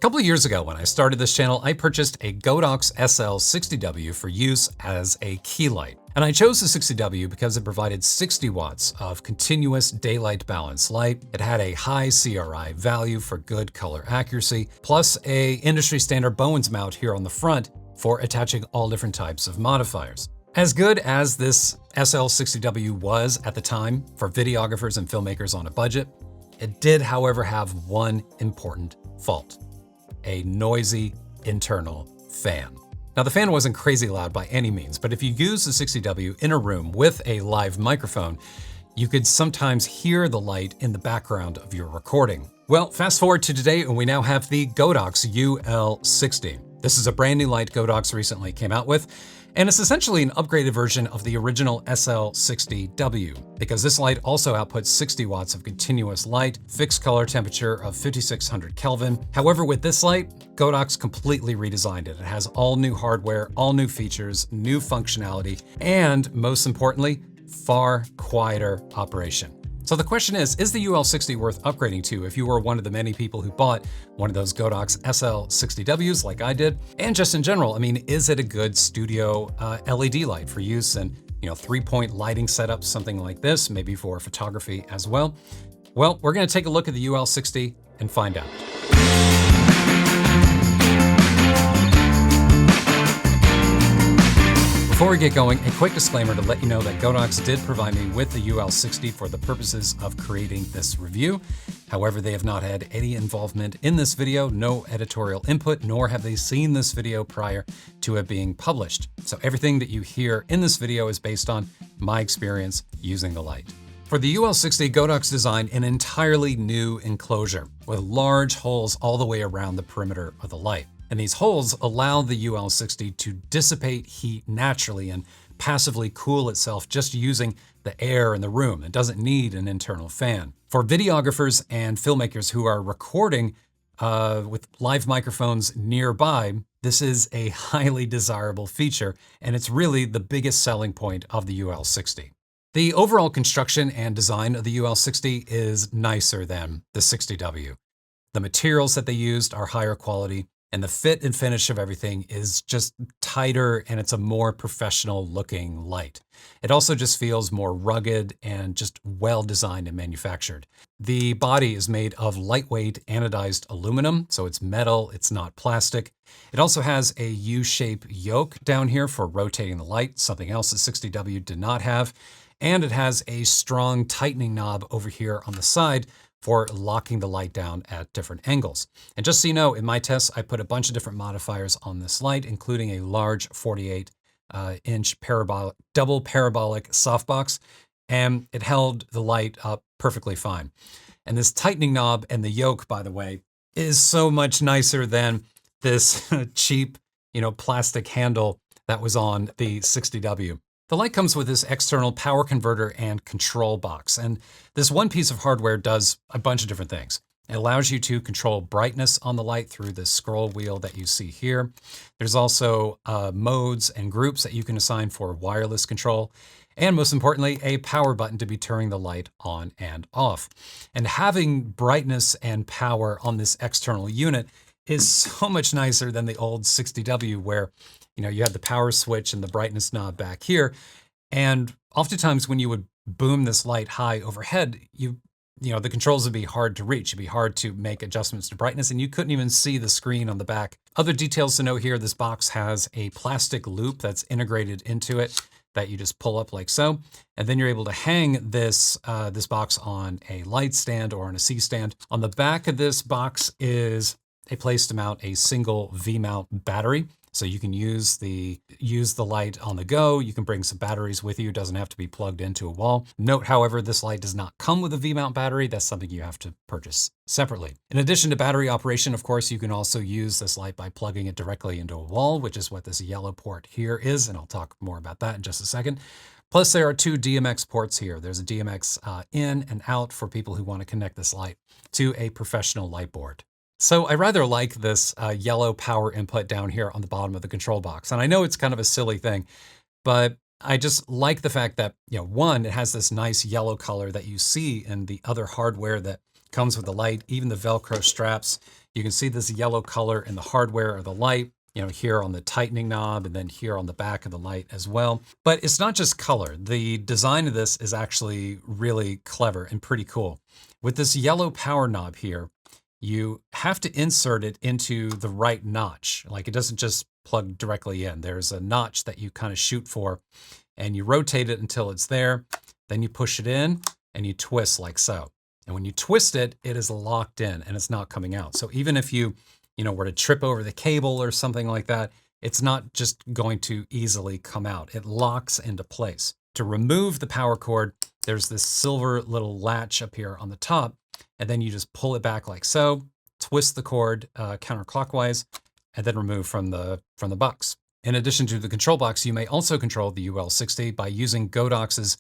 couple of years ago when I started this channel, I purchased a Godox SL60W for use as a key light. And I chose the 60W because it provided 60 watts of continuous daylight balance light. It had a high CRI value for good color accuracy, plus a industry standard Bowens mount here on the front for attaching all different types of modifiers. As good as this SL60W was at the time for videographers and filmmakers on a budget, it did, however, have one important fault: a noisy internal fan. Now, the fan wasn't crazy loud by any means, but if you use the 60W in a room with a live microphone, you could sometimes hear the light in the background of your recording. Well, fast forward to today, and we now have the Godox UL60. This is a brand new light Godox recently came out with, and it's essentially an upgraded version of the original SL60W, because this light also outputs 60 watts of continuous light, fixed color temperature of 5600 Kelvin. However, with this light, Godox completely redesigned it. It has all new hardware, all new features, new functionality, and most importantly, far quieter operation. So the question is the UL60 worth upgrading to if you were one of the many people who bought one of those Godox SL60Ws like I did? And just in general, I mean, is it a good studio LED light for use in, 3-point lighting setups, something like this, maybe for photography as well? Well, we're gonna take a look at the UL60 and find out. Before we get going, a quick disclaimer to let you know that Godox did provide me with the UL60 for the purposes of creating this review. However, they have not had any involvement in this video, no editorial input, nor have they seen this video prior to it being published. So everything that you hear in this video is based on my experience using the light. For the UL60, Godox designed an entirely new enclosure with large holes all the way around the perimeter of the light. And these holes allow the UL60 to dissipate heat naturally and passively cool itself just using the air in the room. It doesn't need an internal fan. For videographers and filmmakers who are recording with live microphones nearby, this is a highly desirable feature, and it's really the biggest selling point of the UL60. The overall construction and design of the UL60 is nicer than the 60W. The materials that they used are higher quality, and the fit and finish of everything is just tighter, and it's a more professional looking light. It also just feels more rugged and just well designed and manufactured. The body is made of lightweight anodized aluminum, so it's metal, it's not plastic. It also has a U-shape yoke down here for rotating the light, something else the 60W did not have. And it has a strong tightening knob over here on the side for locking the light down at different angles. And just so you know, in my tests, I put a bunch of different modifiers on this light, including a large 48-inch double parabolic softbox, and it held the light up perfectly fine. And this tightening knob and the yoke, by the way, is so much nicer than this cheap, plastic handle that was on the 60W. The light comes with this external power converter and control box, and this one piece of hardware does a bunch of different things. It allows you to control brightness on the light through the scroll wheel that you see here. There's also modes and groups that you can assign for wireless control, and most importantly, a power button to be turning the light on and off. And having brightness and power on this external unit is so much nicer than the old 60W, where you had the power switch and the brightness knob back here. And oftentimes when you would boom this light high overhead, the controls would be hard to reach. It'd be hard to make adjustments to brightness, and you couldn't even see the screen on the back. Other details to note here: this box has a plastic loop that's integrated into it that you just pull up like so. And then you're able to hang this box on a light stand or on a C-stand. On the back of this box is a place to mount a single V-mount battery. So you can use the light on the go. You can bring some batteries with you. It doesn't have to be plugged into a wall. Note, however, this light does not come with a V-mount battery. That's something you have to purchase separately. In addition to battery operation, of course, you can also use this light by plugging it directly into a wall, which is what this yellow port here is, and I'll talk more about that in just a second. Plus, there are two DMX ports here. There's a DMX in and out for people who want to connect this light to a professional light board. So I rather like this yellow power input down here on the bottom of the control box. And I know it's kind of a silly thing, but I just like the fact that, one, it has this nice yellow color that you see in the other hardware that comes with the light. Even the Velcro straps, You can see this yellow color in the hardware of the light, here on the tightening knob and then here on the back of the light as well. But it's not just color. The design of this is actually really clever and pretty cool. With this yellow power knob here, you have to insert it into the right notch. Like, it doesn't just plug directly in. There's a notch that you kind of shoot for, and you rotate it until it's there. Then you push it in and you twist like so. And when you twist it, it is locked in and it's not coming out. So even if you were to trip over the cable or something like that, it's not just going to easily come out. It locks into place. To remove the power cord, there's this silver little latch up here on the top, and then you just pull it back like so, twist the cord counterclockwise, and then remove from the box. In addition to the control box, you may also control the UL60 by using Godox's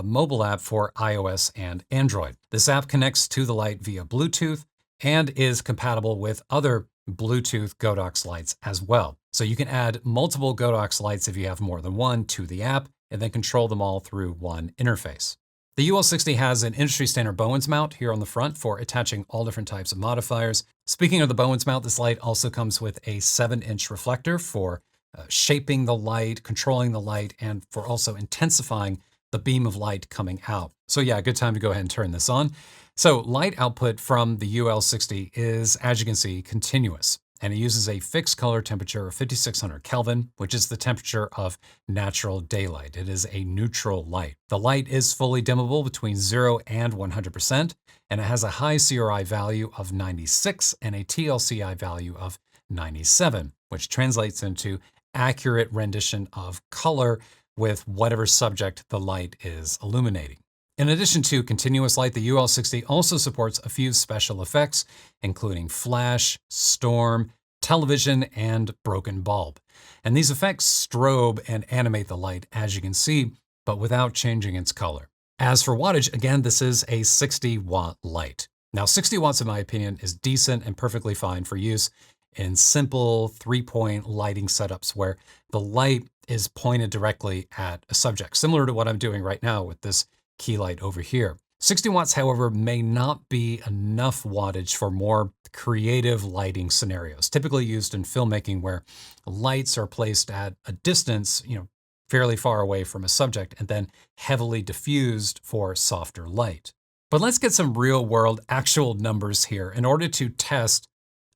mobile app for iOS and Android. This app connects to the light via Bluetooth and is compatible with other Bluetooth Godox lights as well. So you can add multiple Godox lights if you have more than one to the app, and then control them all through one interface. The UL60 has an industry standard Bowens mount here on the front for attaching all different types of modifiers. Speaking of the Bowens mount, this light also comes with a 7-inch reflector for shaping the light, controlling the light, and for also intensifying the beam of light coming out. So yeah, good time to go ahead and turn this on. So light output from the UL60 is, as you can see, continuous, and it uses a fixed color temperature of 5600 Kelvin, which is the temperature of natural daylight. It is a neutral light. The light is fully dimmable between 0 and 100%, and it has a high CRI value of 96 and a TLCI value of 97, which translates into accurate rendition of color with whatever subject the light is illuminating. In addition to continuous light, the UL60 also supports a few special effects, including flash, storm, television, and broken bulb. And these effects strobe and animate the light, as you can see, but without changing its color. As for wattage, again, this is a 60-watt light. Now, 60 watts, in my opinion, is decent and perfectly fine for use in simple 3-point lighting setups where the light is pointed directly at a subject, similar to what I'm doing right now with this key light over here. 60 watts, however, may not be enough wattage for more creative lighting scenarios, typically used in filmmaking where lights are placed at a distance, fairly far away from a subject, and then heavily diffused for softer light. But let's get some real world actual numbers here in order to test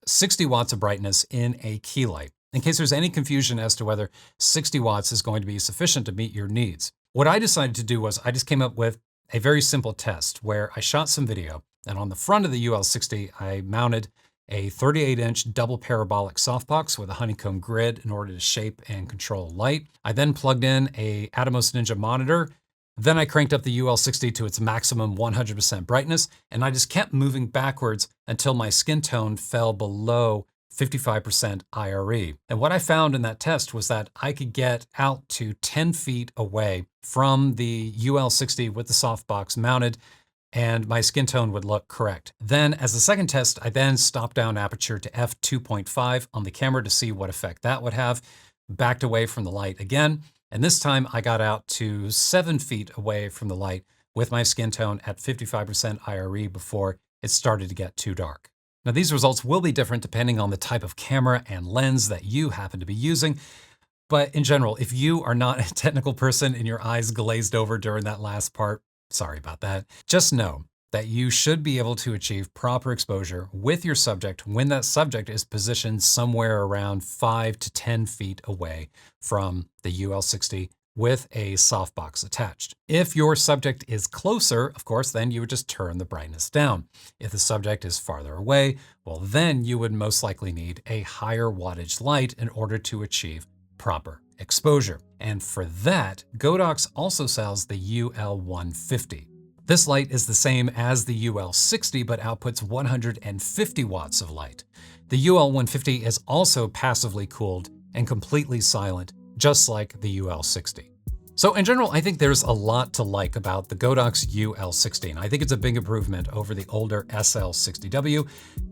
60 watts of brightness in a key light, in case there's any confusion as to whether 60 watts is going to be sufficient to meet your needs. What I decided to do was I just came up with a very simple test where I shot some video, and on the front of the UL60, I mounted a 38-inch double parabolic softbox with a honeycomb grid in order to shape and control light. I then plugged in a Atomos Ninja monitor. Then I cranked up the UL60 to its maximum 100% brightness, and I just kept moving backwards until my skin tone fell below 55% IRE. And what I found in that test was that I could get out to 10 feet away from the UL60 with the softbox mounted, and my skin tone would look correct. Then as a second test, I then stopped down aperture to f2.5 on the camera to see what effect that would have, backed away from the light again, and this time I got out to 7 feet away from the light with my skin tone at 55% IRE before it started to get too dark. Now, these results will be different depending on the type of camera and lens that you happen to be using. But in general, if you are not a technical person and your eyes glazed over during that last part, sorry about that. Just know that you should be able to achieve proper exposure with your subject when that subject is positioned somewhere around 5 to 10 feet away from the UL60 with a softbox attached. If your subject is closer, of course, then you would just turn the brightness down. If the subject is farther away, well, then you would most likely need a higher wattage light in order to achieve proper exposure. And for that, Godox also sells the UL150. This light is the same as the UL60, but outputs 150 watts of light. The UL150 is also passively cooled and completely silent, just like the UL60. So in general, I think there's a lot to like about the Godox UL60, and I think it's a big improvement over the older SL60W.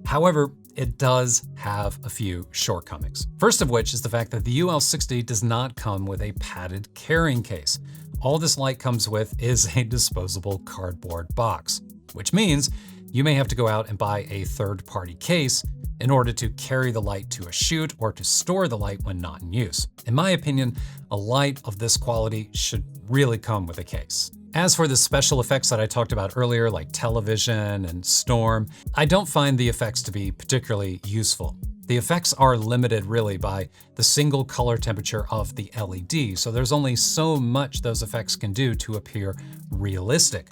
However, it does have a few shortcomings. First of which is the fact that the UL60 does not come with a padded carrying case. All this light comes with is a disposable cardboard box, which means you may have to go out and buy a third-party case in order to carry the light to a shoot or to store the light when not in use. In my opinion, a light of this quality should really come with a case. As for the special effects that I talked about earlier, like television and storm, I don't find the effects to be particularly useful. The effects are limited really by the single color temperature of the LED, so there's only so much those effects can do to appear realistic.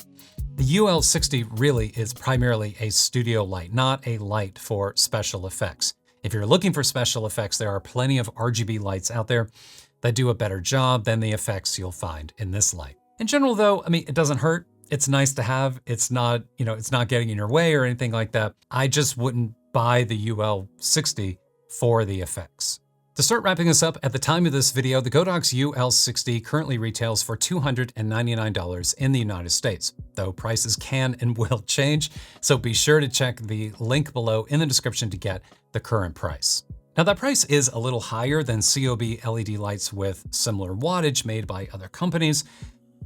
The UL60 really is primarily a studio light, not a light for special effects. If you're looking for special effects, there are plenty of RGB lights out there that do a better job than the effects you'll find in this light. In general though, I mean, it doesn't hurt. It's nice to have. It's not, it's not getting in your way or anything like that. I just wouldn't buy the UL60 for the effects. To start wrapping this up, at the time of this video, the Godox UL60 currently retails for $299 in the United States, though prices can and will change, so be sure to check the link below in the description to get the current price. Now that price is a little higher than COB LED lights with similar wattage made by other companies.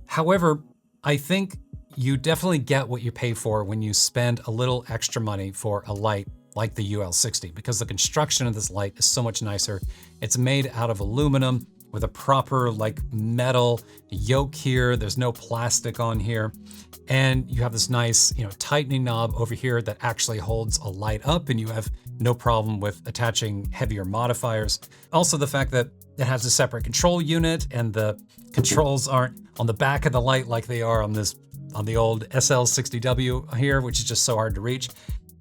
However, I think you definitely get what you pay for when you spend a little extra money for a light like the UL60, because the construction of this light is so much nicer. It's made out of aluminum with a proper metal yoke here. There's no plastic on here. And you have this nice, tightening knob over here that actually holds a light up, and you have no problem with attaching heavier modifiers. Also the fact that it has a separate control unit and the controls aren't on the back of the light like they are on the old SL60W here, which is just so hard to reach.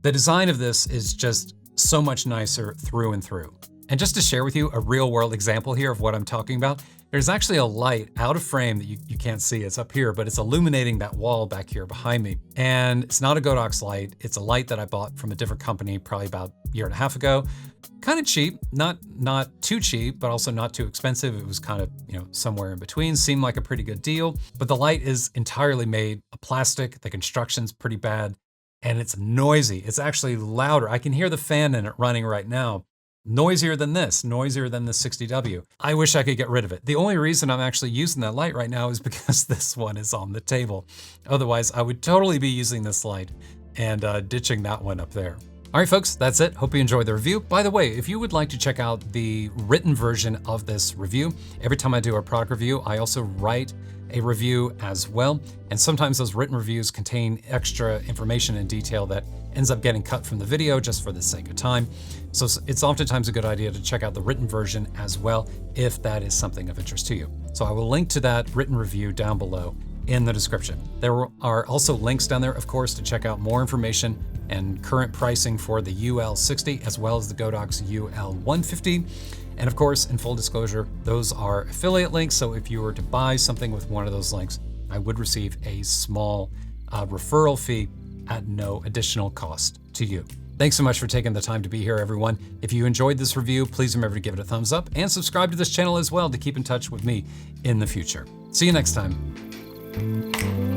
The design of this is just so much nicer through and through. And just to share with you a real world example here of what I'm talking about, there's actually a light out of frame that you can't see, it's up here, but it's illuminating that wall back here behind me. And it's not a Godox light, it's a light that I bought from a different company probably about a year and a half ago. Kind of cheap, not too cheap, but also not too expensive. It was kind of, somewhere in between, seemed like a pretty good deal. But the light is entirely made of plastic, the construction's pretty bad, and it's noisy. It's actually louder. I can hear the fan in it running right now. Noisier than this, noisier than the 60W. I wish I could get rid of it. The only reason I'm actually using that light right now is because this one is on the table. Otherwise, I would totally be using this light and ditching that one up there. All right, folks, that's it. Hope you enjoyed the review. By the way, if you would like to check out the written version of this review, every time I do a product review, I also write a review as well. And sometimes those written reviews contain extra information and detail that ends up getting cut from the video just for the sake of time. So it's oftentimes a good idea to check out the written version as well, if that is something of interest to you. So I will link to that written review down below in the description. There are also links down there, of course, to check out more information and current pricing for the UL60 as well as the Godox UL150. And of course, in full disclosure, those are affiliate links. So if you were to buy something with one of those links, I would receive a small referral fee at no additional cost to you. Thanks so much for taking the time to be here, everyone. If you enjoyed this review, please remember to give it a thumbs up and subscribe to this channel as well to keep in touch with me in the future. See you next time.